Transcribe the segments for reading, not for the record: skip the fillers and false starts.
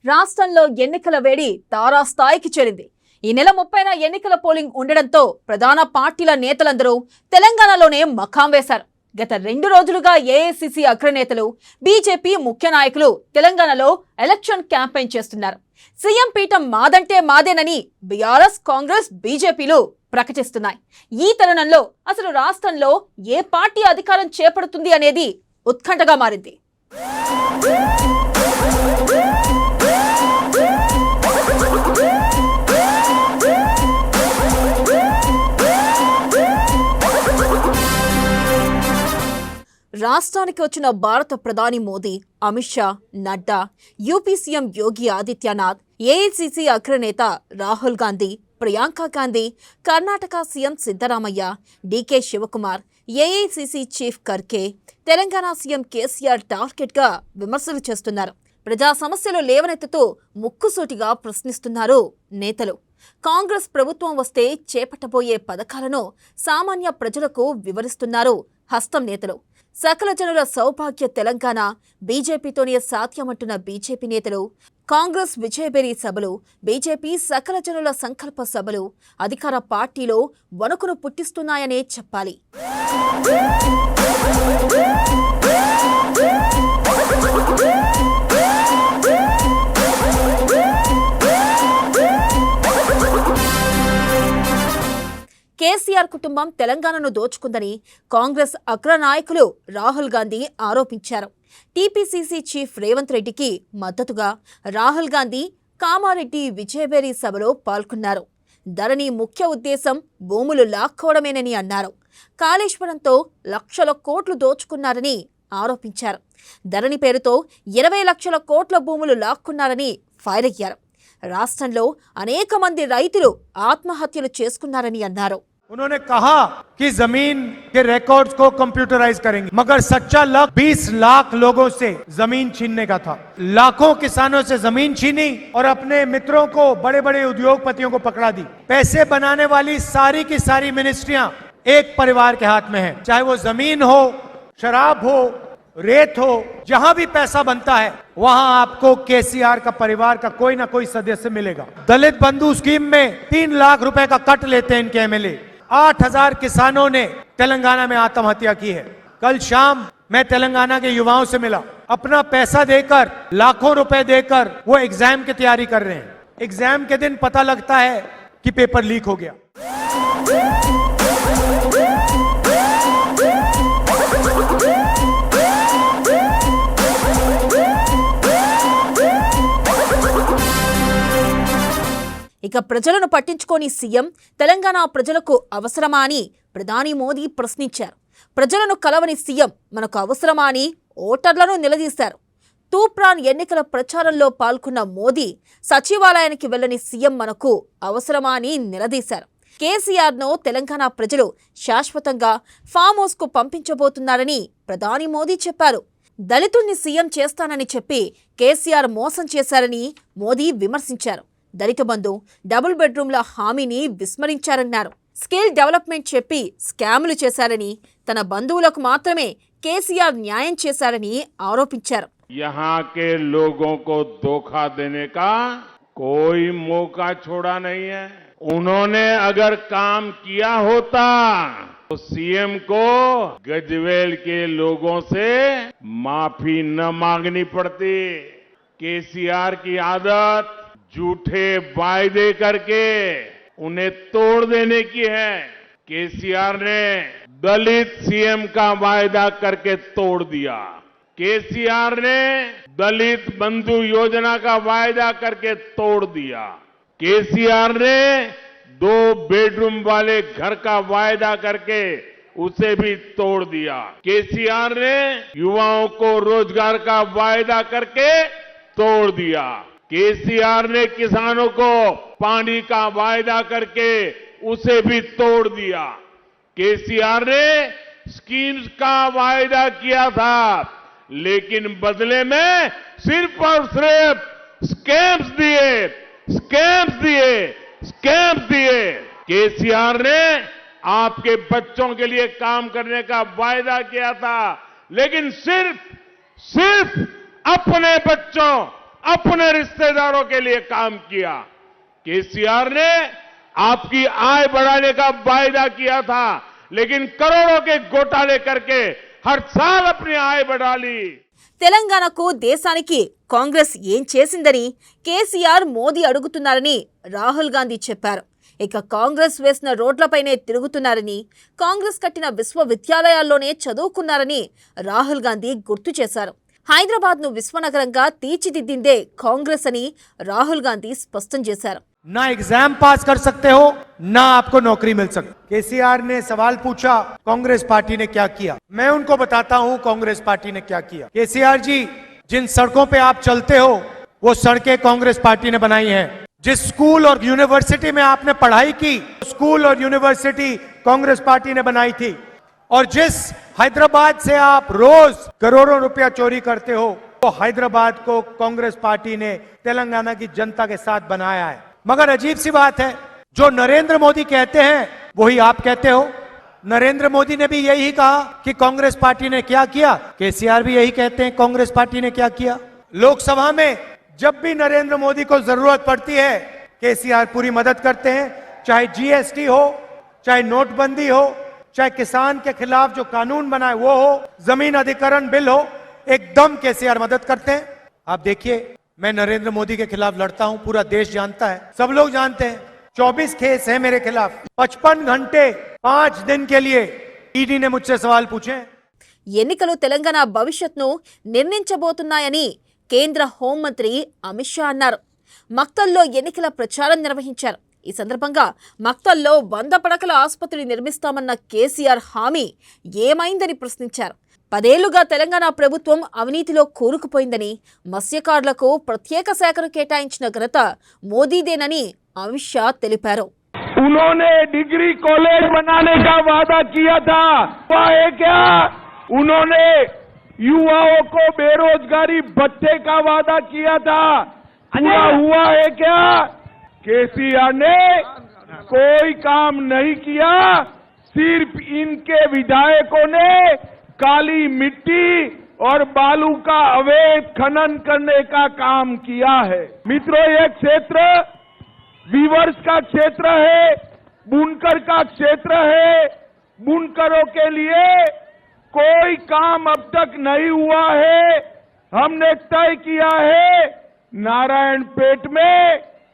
రాష్ట్రంలో ఎన్నికల వేడి తారాస్థాయికి చేరింది. ఈ నెల 30న ఎన్నికల పోలింగ్ ఉండడంతో ప్రధాన పార్టీల నేతలందరూ తెలంగాణలోనే మకాం వేశారు. గత 2 రోజులుగా ఏఐసీసీ అగ్రనేతలు, బీజేపీ ముఖ్య నాయకులు తెలంగాణలో ఎలక్షన్ క్యాంపెయిన్ చేస్తున్నారు. సీఎం పీఠం మాదంటే మాదేనని బీఆర్ఎస్, కాంగ్రెస్, బీజేపీలు ప్రకటిస్తున్నాయి. ఈ తరుణంలో అసలు రాష్ట్రంలో ఏ పార్టీ అధికారం చేపడుతుంది అనేది ఉత్కంఠగా మారింది. రాష్ట్రానికి వచ్చిన భారత ప్రధాని Modi, Amit Shah, Nadda, UP CM Yogi Adityanath, AICC అగ్రనేత Rahul Gandhi, Priyanka Gandhi, Karnataka CM Siddaramaiah, DK Shivakumar, AICC chief Kharge, Telangana CM KCR టార్గెట్గా విమర్శలు చేస్తున్నారు. ప్రజా సమస్యలు లేవనెత్తుతూ ముక్కుసూటిగా ప్రశ్నిస్తున్నారు నేతలు. కాంగ్రెస్ ప్రభుత్వం వస్తే చేపట్టబోయే పథకాలను సామాన్య ప్రజలకు వివరిస్తున్నారు హస్తం నేతలు. సకల జనుల సౌభాగ్య తెలంగాణ బీజేపీతోనే సాధ్యమంటున్న బీజేపీ నేతలు, కాంగ్రెస్ విజయబేరీ సభలు, బీజేపీ సకల జనుల సంకల్ప సభలు అధికార పార్టీలో వణుకును పుట్టిస్తున్నాయనే చెప్పాలి. కేసీఆర్ కుటుంబం తెలంగాణను దోచుకుందని కాంగ్రెస్ అగ్రనాయకులు రాహుల్ గాంధీ ఆరోపించారు. టీపీసీసీ చీఫ్ రేవంత్ రెడ్డికి మద్దతుగా రాహుల్ గాంధీ కామారెడ్డి విజయబేరీ సభలో పాల్గొన్నారు. ధరణి ముఖ్య ఉద్దేశం భూములు లాక్కోవడమేనని అన్నారు. కాళేశ్వరంతో లక్షల కోట్లు దోచుకున్నారని ఆరోపించారు. ధరణి పేరుతో 20 లక్షల కోట్ల భూములు లాక్కున్నారని ఫైర్ అయ్యారు. రాష్ట్రంలో అనేక మంది రైతులు ఆత్మహత్యలు చేసుకున్నారని అన్నారు. उन्होंने कहा कि जमीन के रिकॉर्ड्स को कंप्यूटराइज करेंगे, मगर सच्चा लक्ष्य 20 लाख लोगों से जमीन छीनने का था। लाखों किसानों से जमीन छीनी और अपने मित्रों को, बड़े बड़े उद्योगपतियों को पकड़ा दी। पैसे बनाने वाली सारी की सारी मिनिस्ट्रियां एक परिवार के हाथ में है, चाहे वो जमीन हो, शराब हो, रेत हो, जहां भी पैसा बनता है वहां आपको केसीआर का परिवार का कोई ना कोई सदस्य मिलेगा। दलित बंधु स्कीम में 3 लाख रुपए का कट लेते हैं इनके एमएलए। 8000 किसानों ने तेलंगाना में आत्महत्या की है। कल शाम मैं तेलंगाना के युवाओं से मिला, अपना पैसा देकर, लाखों रुपए देकर वो एग्जाम की तैयारी कर रहे हैं। एग्जाम के दिन पता लगता है कि पेपर लीक हो गया। ఇక ప్రజలను పట్టించుకోని సీఎం తెలంగాణ ప్రజలకు అవసరమా అని ప్రధాని మోదీ ప్రశ్నించారు. ప్రజలను కలవని సీఎం మనకు అవసరమా అని ఓటర్లను నిలదీశారు. తూప్రాన్ ఎన్నికల ప్రచారంలో పాల్గొన్న మోదీ సచివాలయానికి వెళ్లని సీఎం మనకు అవసరమా అని నిలదీశారు. కేసీఆర్ను తెలంగాణ ప్రజలు శాశ్వతంగా ఫామ్ హౌస్కు పంపించబోతున్నారని ప్రధాని మోదీ చెప్పారు. దళితుల్ని సీఎం చేస్తానని చెప్పి కేసీఆర్ మోసం చేశారని మోదీ విమర్శించారు. దళిత బంధు, డబుల్ బెడ్రూమ్ల హామీని విస్మరించారన్నారు. స్కిల్ డెవలప్మెంట్ చెప్పి స్కాములు చేశారని, తన బంధువులకు మాత్రమే కేసీఆర్ న్యాయం చేశారని ఆరోపించారు. यहाँ के लोगों को धोखा देने का कोई मौका छोड़ा नहीं है। उन्होंने अगर काम किया होता तो सीएम को गजवेल के लोगों से माफी न मांगनी पड़ती। केसीआर की आदत झूठे वायदे करके उन्हें तोड़ देने की है। केसीआर ने दलित सीएम का वायदा करके तोड़ दिया। केसीआर ने दलित बंधु योजना का वायदा करके तोड़ दिया। केसीआर ने 2 बेडरूम वाले घर का वायदा करके उसे भी तोड़ दिया। केसीआर ने युवाओं को रोजगार का वायदा करके तोड़ दिया। केसीआर ने किसानों को पानी का वायदा करके उसे भी तोड़ दिया। केसीआर ने स्कीम्स का वायदा किया था, लेकिन बदले में सिर्फ और सिर्फ स्कैम्स दिए, स्कैम्स दिए, स्कैम्स दिए। केसीआर ने आपके बच्चों के लिए काम करने का वायदा किया था, लेकिन सिर्फ अपने बच्चों, अपने रिश्तेदारों के लिए काम किया। केसीआर ने आपकी आय बढ़ाने का वायदा किया था, लेकिन करोड़ों के घोटाले करके हर साल अपनी आय बढ़ा ली। తెలంగాణకు దేశానికి కాంగ్రెస్ ఏం చేసిందని కేసీఆర్ మోదీ అడుగుతున్నారని రాహుల్ గాంధీ చెప్పారు. ఇక కాంగ్రెస్ వేసిన రోడ్లపైనే తిరుగుతున్నారని, కాంగ్రెస్ కట్టిన విశ్వవిద్యాలయాల్లోనే చదువుకున్నారని రాహుల్ గాంధీ గుర్తు చేశారు. హైదరాబాద్ను విశ్వనగరంగా తీర్చిదిద్దిందే కాంగ్రెస్ అని రాహుల్ గాంధీ స్పష్టం చేశారు. ना एग्जाम पास कर सकते हो, ना आपको नौकरी मिल सकती। केसीआर ने सवाल पूछा कांग्रेस पार्टी ने क्या किया। मैं उनको बताता हूं कांग्रेस पार्टी ने क्या किया। केसीआर जी, जिन सड़कों पे आप चलते हो वो सड़कें कांग्रेस पार्टी ने बनाई हैं। जिस स्कूल और यूनिवर्सिटी में आपने पढ़ाई की, स्कूल और यूनिवर्सिटी कांग्रेस पार्टी ने बनाई थी। और जिस हैदराबाद से आप रोज करोड़ों रुपया चोरी करते हो, वो हैदराबाद को कांग्रेस पार्टी ने तेलंगाना की जनता के साथ बनाया है। मगर अजीब सी बात है, जो नरेंद्र मोदी कहते हैं वही आप कहते हो। नरेंद्र मोदी ने भी यही कहा कि कांग्रेस पार्टी ने क्या किया, केसीआर भी यही कहते हैं कांग्रेस पार्टी ने क्या किया। लोकसभा में जब भी नरेंद्र मोदी को जरूरत पड़ती है, केसीआर पूरी मदद करते हैं। चाहे जीएसटी हो, चाहे नोटबंदी हो, चाहे किसान के खिलाफ जो कानून बनाए वो हो, जमीन अधिग्रहण बिल हो, एकदम केसीआर मदद करते हैं। आप देखिए, मैं नरेंद्र मोदी के खिलाफ लड़ता हूं, पूरा देश जानता है, सब लोग जानते हैं। 24 केस है मेरे खिलाफ। 55 घंटे 5 दिन के लिए ईडी ने मुझसे सवाल पूछे। ఎన్నికలు తెలంగాణ భవిష్యత్ను నిర్ణయించబోతున్నాయని కేంద్ర హోంమంత్రి అమిత్ షా అన్నారు. మక్తల్లో ఎన్నికల ప్రచారం నిర్వహించారు. ఈ సందర్భంగా మక్తల్లో 100 పడకల ఆసుపత్రి నిర్మిస్తామన్న కేసీఆర్ హామీ ఏమైందని ప్రశ్నించారు. 10 ఏళ్లుగా తెలంగాణ ప్రభుత్వం అవినీతిలో కూరుకుపోయిందని, మత్స్యకారులకు ప్రత్యేక శాఖను కేటాయించిన ఘనత మోదీదేనని అమిత్ షా తెలిపారు. उन्होंने डिग्री कॉलेज बनाने का वादा किया था, हुआ है क्या? उन्होंने युवाओं को बेरोजगारी भत्ते का वादा किया था, पूरा हुआ है क्या? केसीआर ने कोई काम नहीं किया, सिर्फ इनके विधायकों ने काली मिट्टी और बालू का अवैध खनन करने का काम किया है। मित्रों, यह क्षेत्र वीवर्स का क्षेत्र है, बुनकर का क्षेत्र है। बुनकरों के लिए कोई काम अब तक नहीं हुआ है। हमने तय किया है नारायणपेट में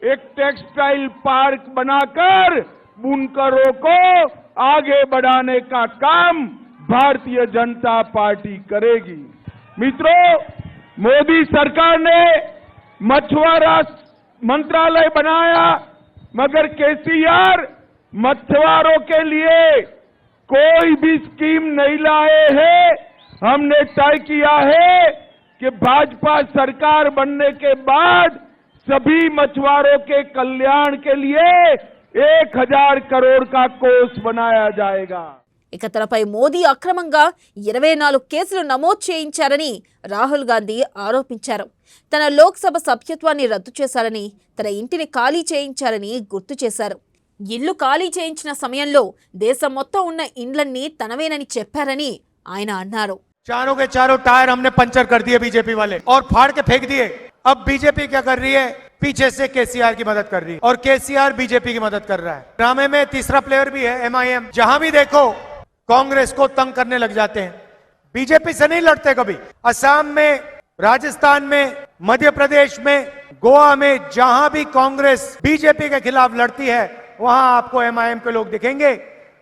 एक टेक्सटाइल पार्क बनाकर बुनकरों को आगे बढ़ाने का काम भारतीय जनता पार्टी करेगी। मित्रों, मोदी सरकार ने मछुआरा मंत्रालय बनाया, मगर केसीआर मछुआरों के लिए कोई भी स्कीम नहीं लाए हैं। हमने तय किया है कि भाजपा सरकार बनने के बाद सभी मछुआरों के कल्याण के लिए 1000 करोड़ का कोष बनाया जाएगा। ఇక తనపై మోదీ అక్రమంగా 24 కేసులు నమోదు చేయించారని రాహుల్ గాంధీ ఆరోపించారు. తన లోక్సభ సభ్యత్వాన్ని రద్దు చేశారని, తన ఇంటిని ఖాళీ చేయించారని గుర్తు చేశారు. ఇల్లు ఖాళీ చేయించిన సమయంలో దేశం మొత్తం ఉన్న ఇండ్లన్నీ తనవేనని చెప్పారని ఆయన అన్నారు. चारों के चारों टायर हमने पंचर कर दिए बीजेपी वाले और फाड़ के फेंक दिए। अब बीजेपी क्या कर रही है? पीछे से केसीआर की मदद कर रही है और केसीआर बीजेपी की मदद कर रहा है। ड्रामे में तीसरा प्लेयर भी है एमआईएम। जहां भी देखो कांग्रेस को तंग करने लग जाते हैं। बीजेपी से नहीं लड़ते कभी। असम में, राजस्थान में, मध्य प्रदेश में, गोवा में जहां भी कांग्रेस बीजेपी के खिलाफ लड़ती है, वहां आपको एमआईएम के लोग दिखेंगे।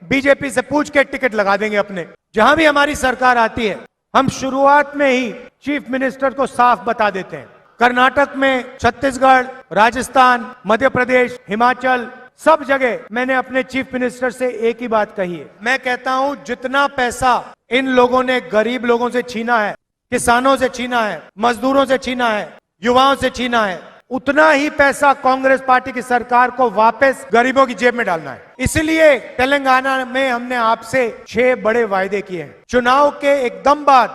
बीजेपी से पूछ के टिकट लगा देंगे अपने। जहां भी हमारी सरकार आती है, हम शुरुआत में ही चीफ मिनिस्टर को साफ बता देते हैं। कर्नाटक में, छत्तीसगढ़, राजस्थान, मध्य प्रदेश, हिमाचल, सब जगह मैंने अपने चीफ मिनिस्टर से एक ही बात कही है। मैं कहता हूं, जितना पैसा इन लोगों ने गरीब लोगों से छीना है, किसानों से छीना है, मजदूरों से छीना है, युवाओं से छीना है, उतना ही पैसा कांग्रेस पार्टी की सरकार को वापस गरीबों की जेब में डालना है। इसलिए तेलंगाना में हमने आपसे 6 बड़े वायदे किए हैं। चुनाव के एकदम बाद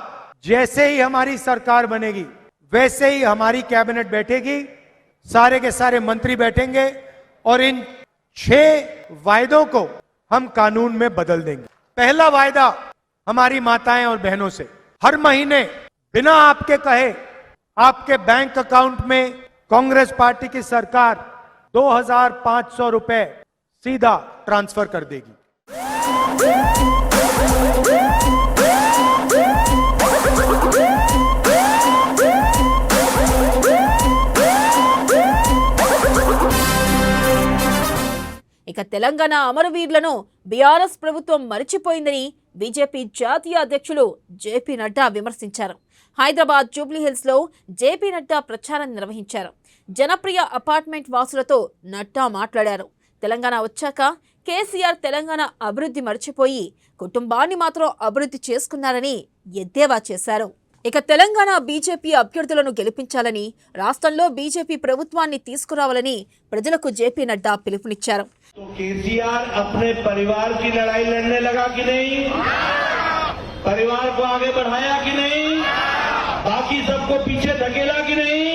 जैसे ही हमारी सरकार बनेगी, वैसे ही हमारी कैबिनेट बैठेगी, सारे के सारे मंत्री बैठेंगे और इन 6 वायदों को हम कानून में बदल देंगे। पहला वायदा हमारी माताएं और बहनों से, हर महीने बिना आपके कहे आपके बैंक अकाउंट में कांग्रेस पार्टी की सरकार 2,500 रुपए सीधा ट्रांसफर कर देगी। ఇక తెలంగాణ అమరవీరులను బీఆర్ఎస్ ప్రభుత్వం మరిచిపోయిందని బీజేపీ జాతీయ అధ్యక్షులు జేపీ నడ్డా విమర్శించారు. హైదరాబాద్ జూబ్లీహిల్స్ లో జేపీ నడ్డా ప్రచారం నిర్వహించారు. జనప్రియ అపార్ట్మెంట్ వాసులతో నడ్డా మాట్లాడారు. తెలంగాణ వచ్చాక కేసీఆర్ తెలంగాణ అభివృద్ధి మరిచిపోయి కుటుంబాన్ని మాత్రం అభివృద్ధి చేసుకున్నారని ఎద్దేవా చేశారు. ఇక తెలంగాణ బీజేపీ అభ్యర్థులను గెలిపించాలని, రాష్ట్రంలో బీజేపీ ప్రభుత్వాన్ని తీసుకురావాలని ప్రజలకు జేపీ నడ్డా పిలుపునిచ్చారు. तो केसीआर अपने परिवार की लड़ाई लड़ने लगा कि नहीं, परिवार को आगे बढ़ाया कि नहीं, बाकी सबको पीछे धकेला कि नहीं,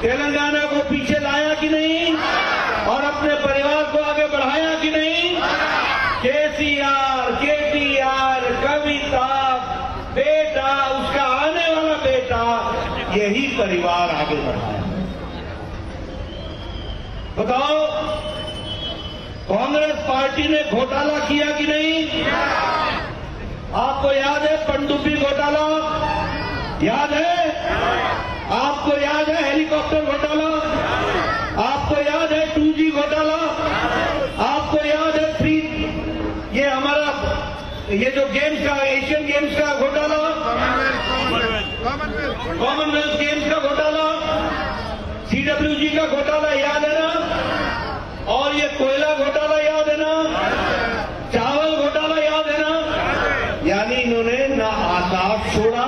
तेलंगाना को पीछे लाया कि नहीं और अपने परिवार को आगे बढ़ाया कि नहीं। केसीआर, केटीआर, कविता बेटा, उसका आने वाला बेटा, यही परिवार आगे बढ़ाया। बताओ, कांग्रेस पार्टी ने घोटाला किया कि नहीं? आपको याद है पनडुब्बी घोटाला? याद है? आपको याद है हेलीकॉप्टर घोटाला? आपको याद है 2G घोटाला? आपको याद है ये हमारा ये जो गेम्स का, एशियन गेम्स का घोटाला, कॉमनवेल्थ गेम्स का घोटाला, CWG का घोटाला याद है ना? और ये कोयला घोटाला याद है ना? चावल घोटाला याद है ना? यानी इन्होंने न आकाश छोड़ा,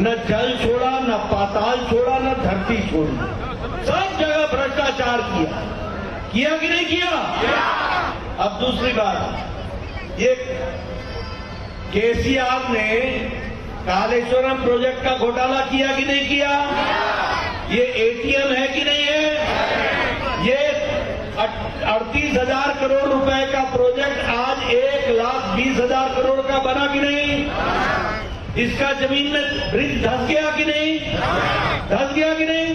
न जल छोड़ा, न पाताल छोड़ा, न धरती छोड़ी, सब जगह भ्रष्टाचार किया कि नहीं किया? अब दूसरी बात, ये केसीआर ने कालेश्वरम प्रोजेक्ट का घोटाला किया कि नहीं किया? ये ATM है कि नहीं है? ये 38,000 करोड़ रुपए का प्रोजेक्ट आज 1,20,000 करोड़ का बना कि नहीं? इसका जमीन में ब्रिज धस गया कि नहीं? धस गया कि नहीं?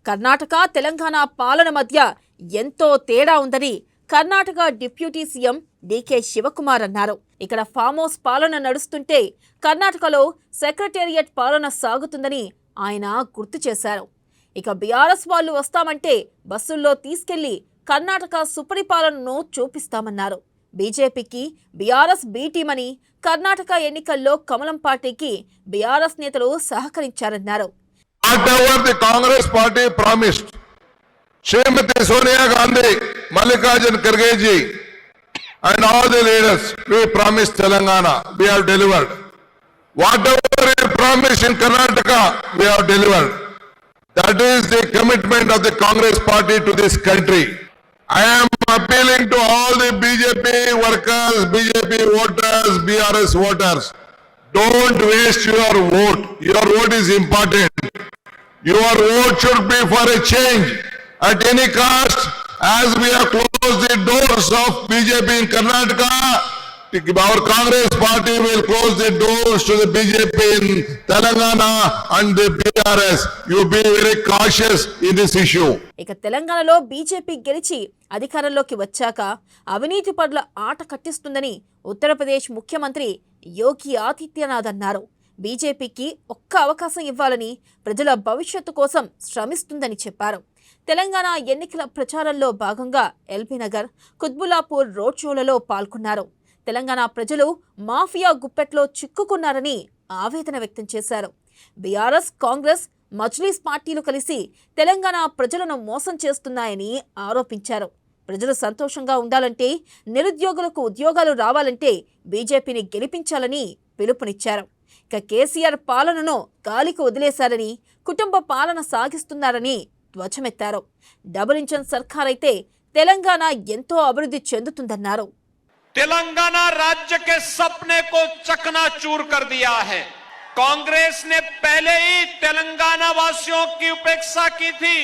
కర్ణాటక తెలంగాణ పాలన మధ్య ఎంతో తేడా ఉందని Karnataka deputy CM DK Shivakumar అన్నారు. ఇక్కడ ఫామ్ హౌస్ పాలన నడుస్తుంటే కర్ణాటకలో సెక్రటేరియట్ పాలన సాగుతుందని ఆయన గుర్తు చేశారు. ఇక బీఆర్ఎస్ వాళ్ళు వస్తామంటే బస్సుల్లో తీసుకెళ్లి కర్ణాటక సుపరిపాలనను చూపిస్తామన్నారు. బీజేపీకి బీఆర్ఎస్ బీ టీం అని, కర్ణాటక ఎన్నికల్లో కమలం పార్టీకి బీఆర్ఎస్ నేతలు సహకరించారన్నారు. Whatever the Congress party promised, Srimati Sonia Gandhi, Mallikarjun Kharge ji, and all the leaders, we promised Telangana, we have delivered. Whatever we promised in Karnataka, we have delivered. That is the commitment of the Congress party to this country. I am appealing to all the BJP workers, BJP voters, BRS voters. Don't waste your vote. Your vote is important. Your vote should be for a change at any cost. As we have closed the doors of BJP in Karnataka, our Congress party will close the doors to the BJP in Telangana and the BRS. You be very cautious in this issue. ఇక తెలంగాణలో BJP గెలిచి అధికారంలోకి వచ్చాక అవినీతి పట్ల ఆట కట్టిస్తుందని ఉత్తరప్రదేశ్ ముఖ్యమంత్రి యోగి ఆదిత్యనాథ్ అన్నారు. బీజేపీకి ఒక్క అవకాశం ఇవ్వాలని, ప్రజల భవిష్యత్తు కోసం శ్రమిస్తుందని చెప్పారు. తెలంగాణ ఎన్నికల ప్రచారంలో భాగంగా ఎల్బీ నగర్, కుత్బుల్లాపూర్ రోడ్ షోలలో పాల్గొన్నారు. తెలంగాణ ప్రజలు మాఫియా గుప్పెట్లో చిక్కుకున్నారని ఆవేదన వ్యక్తం చేశారు. బీఆర్ఎస్, కాంగ్రెస్, మజ్లీస్ పార్టీలు కలిసి తెలంగాణ ప్రజలను మోసం చేస్తున్నాయని ఆరోపించారు. ప్రజలు సంతోషంగా ఉండాలంటే, నిరుద్యోగులకు ఉద్యోగాలు రావాలంటే బీజేపీని గెలిపించాలని పిలుపునిచ్చారు. ఇక కేసీఆర్ పాలనను గాలికి వదిలేశారని, కుటుంబ పాలన సాగిస్తున్నారని ధ్వజమెత్తారు. డబుల్ ఇంజన్ సర్కార్ అయితే తెలంగాణ ఎంతో అభివృద్ధి చెందుతుందన్నారు. तेलंगाना राज्य के सपने को चकनाचूर कर दिया है। कांग्रेस ने पहले ही तेलंगाना वासियों की उपेक्षा की थी।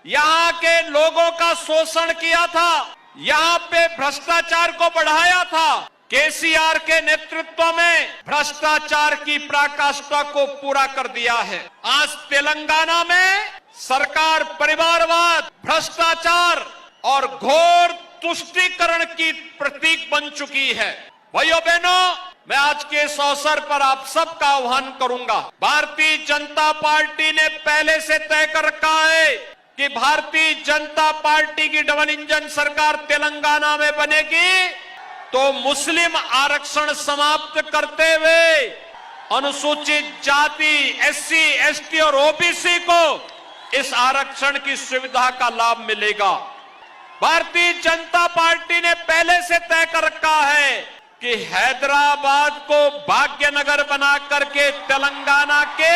यहाँ के लोगों का शोषण किया था, यहाँ पे भ्रष्टाचार को बढ़ाया था। केसीआर के नेतृत्व में भ्रष्टाचार की पराकाष्ठा को पूरा कर दिया है। आज तेलंगाना में सरकार परिवारवाद, भ्रष्टाचार और घोर तुष्टीकरण की प्रतीक बन चुकी है। भाइयों बहनों, मैं आज के इस अवसर पर आप सबका आह्वान करूंगा। भारतीय जनता पार्टी ने पहले से तय कर रखा है कि भारतीय जनता पार्टी की डबल इंजन सरकार तेलंगाना में बनेगी तो मुस्लिम आरक्षण समाप्त करते हुए अनुसूचित जाति, एससी, एसटी और ओबीसी को इस आरक्षण की सुविधा का लाभ मिलेगा। भारतीय जनता पार्टी ने पहले से तय कर रखा है कि हैदराबाद को भाग्यनगर बना करके तेलंगाना के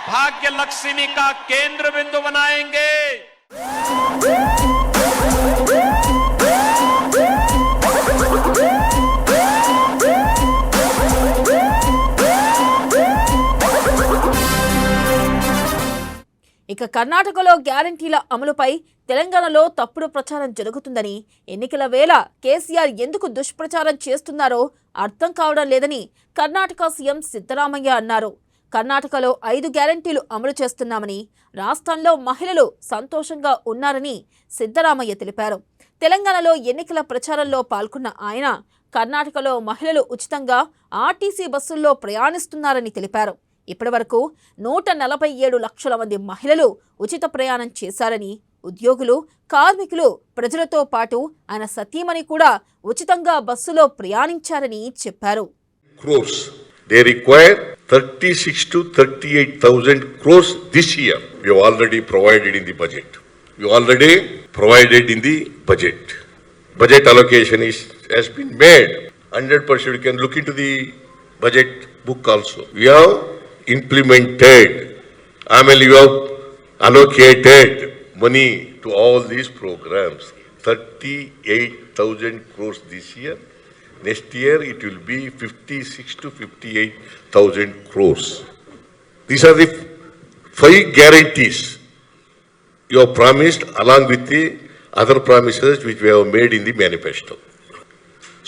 भाग्य लक्ष्मी का केंद्र बिंदु बनाएंगे। ఇక కర్ణాటకలో గ్యారంటీల అమలుపై తెలంగాణలో తప్పుడు ప్రచారం జరుగుతుందని, ఎన్నికల వేళ కేసీఆర్ ఎందుకు దుష్ప్రచారం చేస్తున్నారో అర్థం కావడం లేదని కర్ణాటక సీఎం సిద్ధరామయ్య అన్నారు. కర్ణాటకలో 5 గ్యారంటీలు అమలు చేస్తున్నామని, రాష్ట్రంలో మహిళలు సంతోషంగా ఉన్నారని సిద్ధరామయ్య తెలిపారు. తెలంగాణలో ఎన్నికల ప్రచారంలో పాల్గొన్న ఆయన కర్ణాటకలో మహిళలు ఉచితంగా ఆర్టీసీ బస్సుల్లో ప్రయాణిస్తున్నారని తెలిపారు. ఇప్పటివరకు 147 లక్షల మంది మహిళలు ఉచిత ప్రయాణం చేశారని, ఉద్యోగులు, కార్మికులు, ప్రజలతో పాటు ఆయన సతీమణి కూడా ఉచితంగా బస్సులో ప్రయాణించారని చెప్పారు. Crores. They require 36 to 38,000 crores this year. We have already provided in the budget. We already provided in the budget. Budget allocation has been made. 100%. You can look into the budget book also. We have implemented. You have allocated money to all these programs. 38,000 crores this year. Next year it will be 56 to 58,000 crores. These are the 5 guarantees you have promised along with the other promises which we have made in the manifesto.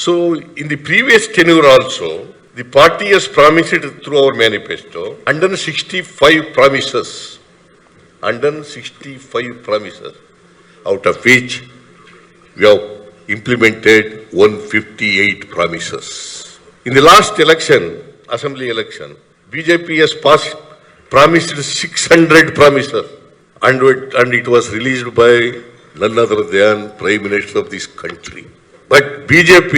So in the previous tenure also, the party has promised it through our manifesto, 165 promises. 165 promises, out of which we have implemented 158 promises. In the last election, assembly election, BJP has promised 600 promises, and it was released by none other than Prime Minister of this country. But BJP,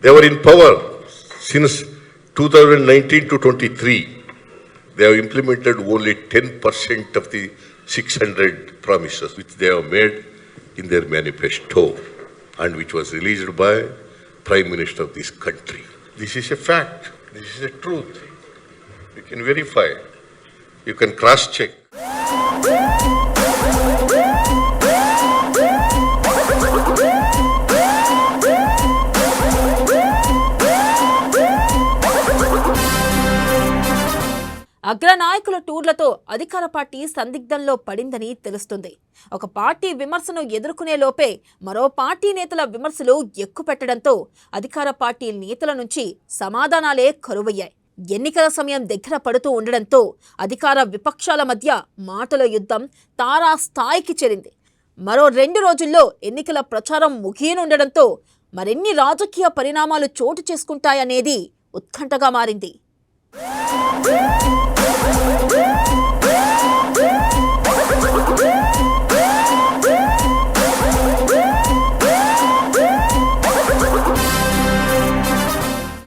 they were in power since 2019 to 23. They have implemented only 10% of the 600 promises which they have made in their manifesto and which was released by Prime Minister of this country. This is a fact. This is a truth. You can verify. You can cross-check. అగ్రనాయకుల టూర్లతో అధికార party సందిగ్ధంలో పడిందని తెలుస్తుంది. ఒక party విమర్శను ఎదుర్కొనే లోపే మరో party నేతల విమర్శలు ఎక్కుపెట్టడంతో అధికార పార్టీ నేతల నుంచి సమాధానాలే కరువయ్యాయి. ఎన్నికల సమయం దగ్గర పడుతూ ఉండడంతో అధికార విపక్షాల మధ్య మాటల యుద్ధం తారా స్థాయికి చేరింది. మరో 2 రోజుల్లో ఎన్నికల ప్రచారం ముగియనుండడంతో మరిన్ని రాజకీయ పరిణామాలు చోటు చేసుకుంటాయనేది ఉత్కంఠగా మారింది.